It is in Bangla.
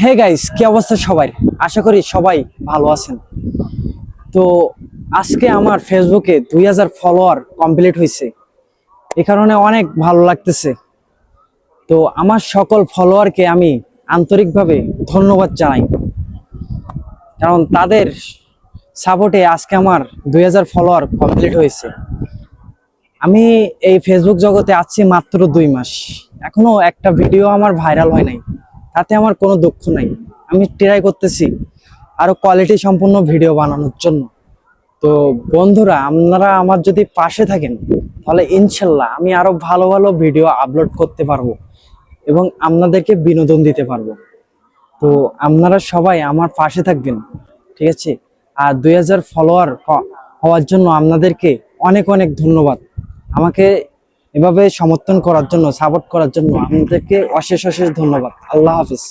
হে গাইস, কি অবস্থা সবাই? আশা করি সবাই ভালো আছেন। তো আজকে আমার ফেসবুকে 2000 ফলোয়ার কমপ্লিট হয়েছে। এই কারণে অনেক ভালো লাগতেছে। তো আমার সকল ফলোয়ারকে আমি আন্তরিকভাবে ধন্যবাদ জানাই, কারণ তাদের সাপোর্টে আজকে আমার 2000 ফলোয়ার কমপ্লিট হয়েছে। আমি এই ফেসবুক জগতে আছি মাত্র 2 মাস, এখনো একটা ভিডিও আমার ভাইরাল হয় নাই। তাতে আমার কোনো দুঃখ নাই। আমি ট্রাই করতেছি আরো কোয়ালিটি সম্পূর্ণ ভিডিও বানানোর জন্য। তো বন্ধুরা, আপনারা আমার যদি পাশে থাকেন তাহলে ইনশাল্লাহ আমি আরো ভালো ভালো ভিডিও আপলোড করতে পারবো এবং আপনাদেরকে বিনোদন দিতে পারবো। তো আপনারা সবাই আমার পাশে থাকবেন, ঠিক আছে? আর 2000 ফলোয়ার হওয়ার জন্য আপনাদেরকে অনেক অনেক ধন্যবাদ। আমাকে এভাবে সমর্থন করার জন্য, সাপোর্ট করার জন্য আপনাদেরকে অশেষ অশেষ ধন্যবাদ। আল্লাহ হাফিজ।